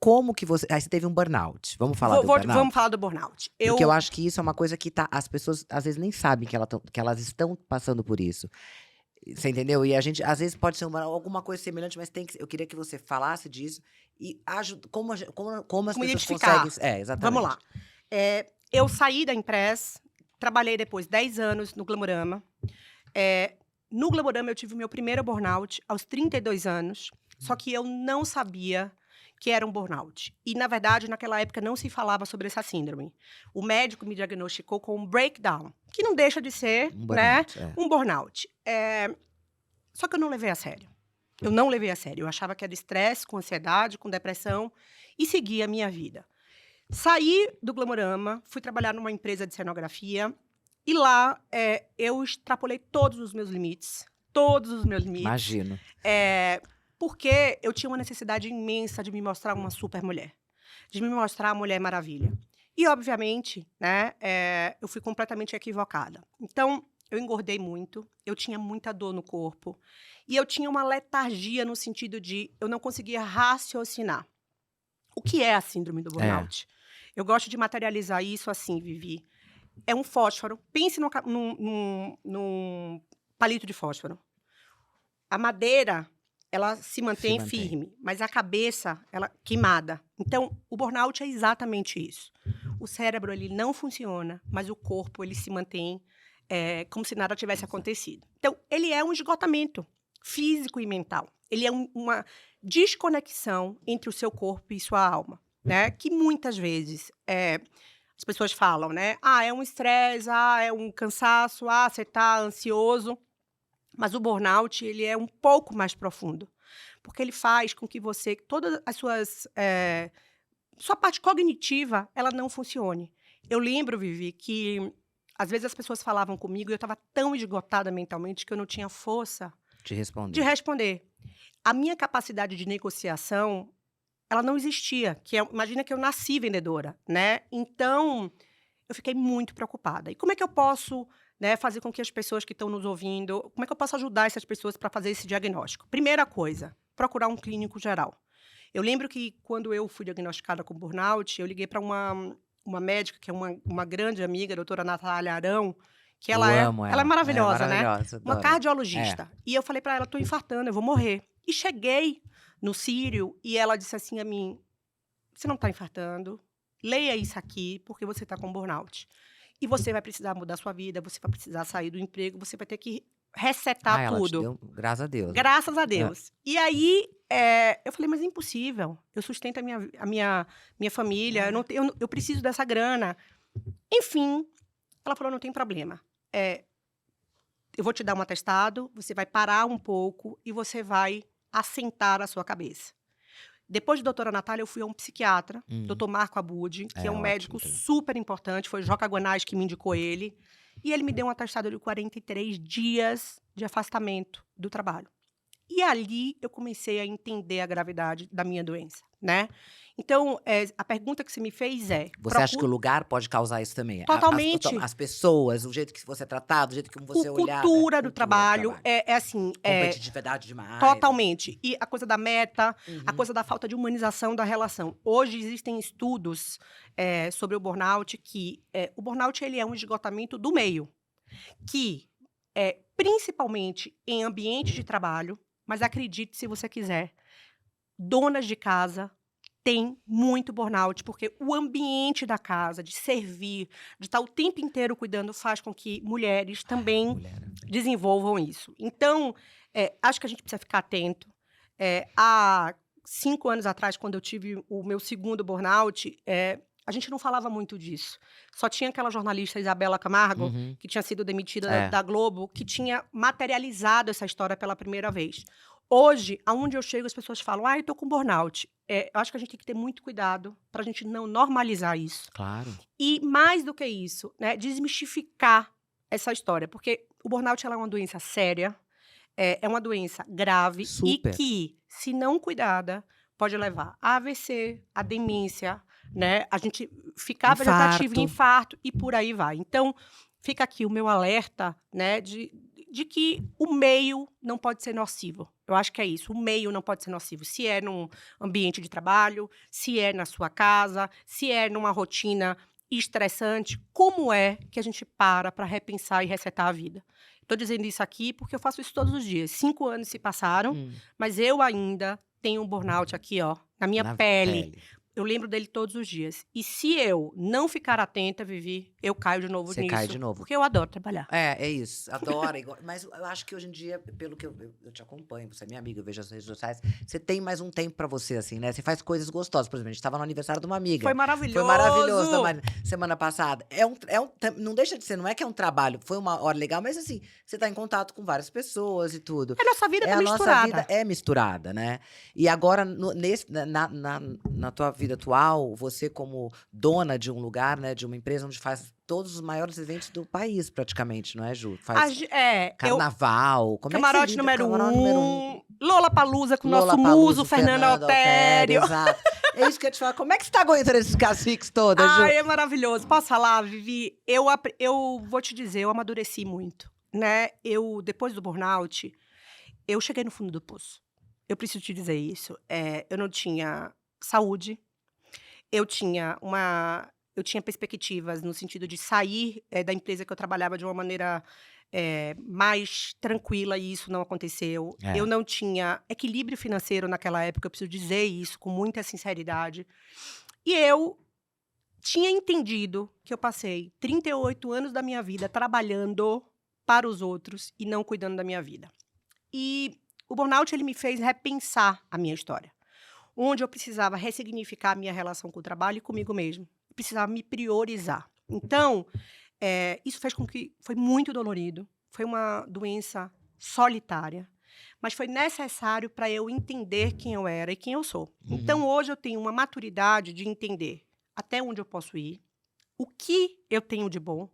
como que você... Aí você teve um burnout. Vamos falar do burnout? Vamos falar do burnout. Porque eu acho que isso é uma coisa que as pessoas às vezes nem sabem que elas estão passando por isso. Você entendeu? E a gente, às vezes, pode ser alguma coisa semelhante, mas eu queria que você falasse disso e como as pessoas identificar. conseguem. Exatamente. Vamos lá. Eu saí da Impress, trabalhei depois 10 anos no Glamorama. No Glamorama, eu tive o meu primeiro burnout aos 32 anos, só que eu não sabia que era um burnout. E, na verdade, naquela época não se falava sobre essa síndrome. O médico me diagnosticou com um breakdown, que não deixa de ser um burnout. Só que eu não levei a sério. Eu não levei a sério. Eu achava que era estresse, com ansiedade, com depressão, e segui a minha vida. Saí do Glamorama, fui trabalhar numa empresa de cenografia, e lá eu extrapolei todos os meus limites. Todos os meus limites. Imagino. Porque eu tinha uma necessidade imensa de me mostrar uma super mulher. De me mostrar a Mulher Maravilha. E, obviamente, eu fui completamente equivocada. Então, eu engordei muito, eu tinha muita dor no corpo. E eu tinha uma letargia no sentido de eu não conseguia raciocinar. O que é a síndrome do burnout? Eu gosto de materializar isso assim, Vivi. É um fósforo. Pense num palito de fósforo. A madeira, ela se mantém firme, mas a cabeça, ela queimada. Então, o burnout é exatamente isso. O cérebro, ele não funciona, mas o corpo, ele se mantém como se nada tivesse acontecido. Então, ele é um esgotamento físico e mental. Ele é uma desconexão entre o seu corpo e sua alma, né? Que muitas vezes as pessoas falam, né? É um estresse, é um cansaço, você está ansioso. Mas o burnout, ele é um pouco mais profundo, porque ele faz com que todas as sua parte cognitiva, ela não funcione. Eu lembro, Vivi, que às vezes as pessoas falavam comigo e eu estava tão esgotada mentalmente que eu não tinha força de responder. A minha capacidade de negociação, ela não existia. Imagina que eu nasci vendedora, né? Então, eu fiquei muito preocupada. E como é que eu posso fazer com que as pessoas que estão nos ouvindo, como é que eu posso ajudar essas pessoas para fazer esse diagnóstico? Primeira coisa, procurar um clínico geral. Eu lembro que quando eu fui diagnosticada com burnout, eu liguei para uma médica, que é uma grande amiga, a doutora Natália Arão, que ela é maravilhosa, né? Uma cardiologista. E eu falei para ela, estou infartando, eu vou morrer. E cheguei no Sírio e ela disse assim a mim, você não está infartando, leia isso aqui, porque você está com burnout. E você vai precisar mudar a sua vida, você vai precisar sair do emprego, você vai ter que resetar tudo. Ela te deu, graças a Deus. Graças a Deus. E aí, eu falei, mas é impossível. Eu sustento a minha família, eu preciso dessa grana. Enfim, ela falou, não tem problema. Eu vou te dar um atestado, você vai parar um pouco e você vai assentar a sua cabeça. Depois de doutora Natália, eu fui a um psiquiatra, doutor Marco Abud, que é um médico super importante, foi Joca Guanais que me indicou ele, e ele me deu um atestado de 43 dias de afastamento do trabalho. E ali eu comecei a entender a gravidade da minha doença, né? Então, a pergunta que você me fez é... Você acha que o lugar pode causar isso também? Totalmente. As pessoas, o jeito que você é tratado, o jeito que você olhar... Cultura do trabalho, assim... competitividade demais. Totalmente. E a coisa da meta, a coisa da falta de humanização da relação. Hoje existem estudos sobre o burnout, que o burnout ele é um esgotamento do meio, que principalmente em ambiente de trabalho, mas acredite se você quiser, donas de casa têm muito burnout, porque o ambiente da casa, de servir, de estar o tempo inteiro cuidando, faz com que mulheres também desenvolvam isso. Então, acho que a gente precisa ficar atento. Há 5 anos atrás, quando eu tive o meu segundo burnout, a gente não falava muito disso. Só tinha aquela jornalista Isabela Camargo, que tinha sido demitida da Globo, que tinha materializado essa história pela primeira vez. Hoje, aonde eu chego, as pessoas falam, eu tô com burnout. Eu acho que a gente tem que ter muito cuidado para a gente não normalizar isso. Claro. E mais do que isso, desmistificar essa história. Porque o burnout ela é uma doença séria, é uma doença grave e que, se não cuidada, pode levar a AVC, a demência, a gente ficar vegetativo, infarto e por aí vai. Então, fica aqui o meu alerta, de que o meio não pode ser nocivo. Eu acho que é isso. O meio não pode ser nocivo. Se é num ambiente de trabalho, se é na sua casa, se é numa rotina estressante, como é que a gente para repensar e resetar a vida? Estou dizendo isso aqui porque eu faço isso todos os dias. 5 anos se passaram, Hum, mas eu ainda tenho um burnout aqui, ó, na minha na pele. pele. Eu lembro dele todos os dias. E se eu não ficar atenta, Vivi, eu caio de novo Você nisso. cai de novo. Porque eu adoro trabalhar. É isso. Adora. Mas eu acho que hoje em dia, pelo que eu te acompanho, você é minha amiga, eu vejo as redes sociais, você tem mais um tempo pra você, assim, né? Você faz coisas gostosas. Por exemplo, a gente tava no aniversário de uma amiga. Foi maravilhoso. Foi maravilhoso da semana passada. Não deixa de ser, não é que é um trabalho, foi uma hora legal, mas assim, você tá em contato com várias pessoas e tudo. A nossa vida tá A nossa misturada. vida é misturada, né? E agora, na tua vida atual, você como dona de um lugar, né, de uma empresa onde faz todos os maiores eventos do país, praticamente, não é, Ju? Faz carnaval, como é que você Camarote lida? número Camarote número um. 1, Lollapalooza com o nosso Lollapalooza, muso, Fernando Altério. Exato. É isso que eu ia te falar. Como é que você tá aguentando esses caciques todos, Ju? Ai, é maravilhoso. Posso falar, Vivi? Eu vou te dizer, eu amadureci muito, né? Depois do burnout, eu cheguei no fundo do poço. Eu preciso te dizer isso. Eu não tinha saúde, eu tinha perspectivas no sentido de sair da empresa que eu trabalhava de uma maneira mais tranquila, e isso não aconteceu. É. Eu não tinha equilíbrio financeiro naquela época, eu preciso dizer isso com muita sinceridade. E eu tinha entendido que eu passei 38 anos da minha vida trabalhando para os outros e não cuidando da minha vida. E o burnout, ele me fez repensar a minha história, onde eu precisava ressignificar a minha relação com o trabalho e comigo mesmo. Eu precisava me priorizar. Então, isso fez com que... Foi muito dolorido. Foi uma doença solitária. Mas foi necessário para eu entender quem eu era e quem eu sou. Uhum. Então, hoje eu tenho uma maturidade de entender até onde eu posso ir, o que eu tenho de bom,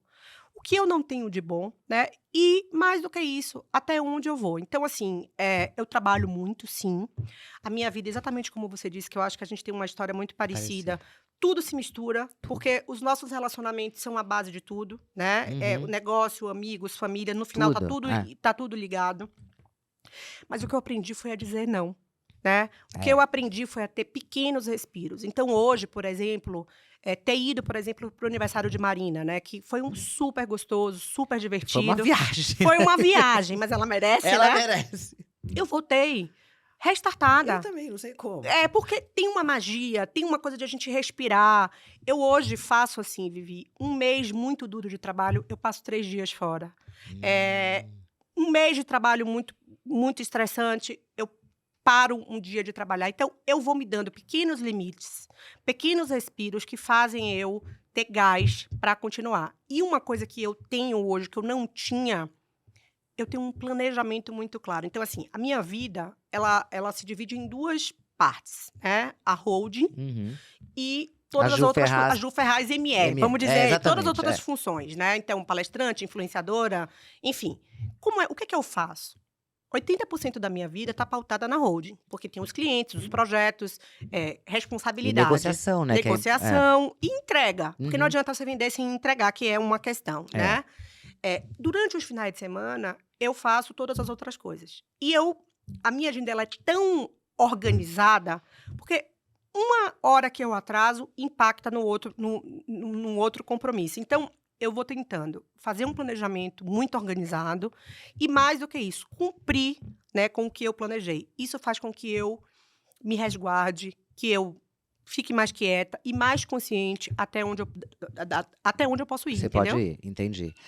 o que eu não tenho de bom, né? E, mais do que isso, até onde eu vou. Então, assim, eu trabalho muito, sim. A minha vida, exatamente como você disse, que eu acho que a gente tem uma história muito parecida. Tudo se mistura, porque os nossos relacionamentos são a base de tudo, né? Uhum. O negócio, amigos, família, no final Tudo, tá tudo ligado. Mas o que eu aprendi foi a dizer não, né? O que É. eu aprendi foi a ter pequenos respiros. Então, hoje, por exemplo, ter ido, por exemplo, para o aniversário de Marina, né? Que foi um super gostoso, super divertido. Foi uma viagem. Foi uma viagem, mas ela merece, Ela né? merece. Eu voltei restartada. Eu também, não sei como. Porque tem uma magia, tem uma coisa de a gente respirar. Eu hoje faço assim, Vivi, um mês muito duro de trabalho, eu passo 3 dias fora. Um mês de trabalho muito, muito estressante, eu paro um dia de trabalhar. Então, eu vou me dando pequenos limites, pequenos respiros que fazem eu ter gás para continuar. E uma coisa que eu tenho hoje, que eu não tinha, eu tenho um planejamento muito claro. Então, assim, a minha vida, ela se divide em 2 partes, né? A holding Uhum. e todas A as Ju outras, Ferraz. a Ju Ferraz ME, ME, vamos dizer, todas as exatamente, outras funções, né? Então, palestrante, influenciadora, enfim. O que eu faço? 80% da minha vida está pautada na holding, porque tem os clientes, os projetos, E responsabilidade. negociação, né? Negociação e entrega. Porque não Uhum. adianta você vender sem entregar, que é uma questão, né? Durante os finais de semana, eu faço todas as outras coisas. E a minha agenda ela é tão organizada, porque uma hora que eu atraso impacta no outro compromisso. Então, eu vou tentando fazer um planejamento muito organizado e, mais do que isso, cumprir, né, com o que eu planejei. Isso faz com que eu me resguarde, que eu fique mais quieta e mais consciente até onde eu posso ir, Você entendeu? pode ir, entendi.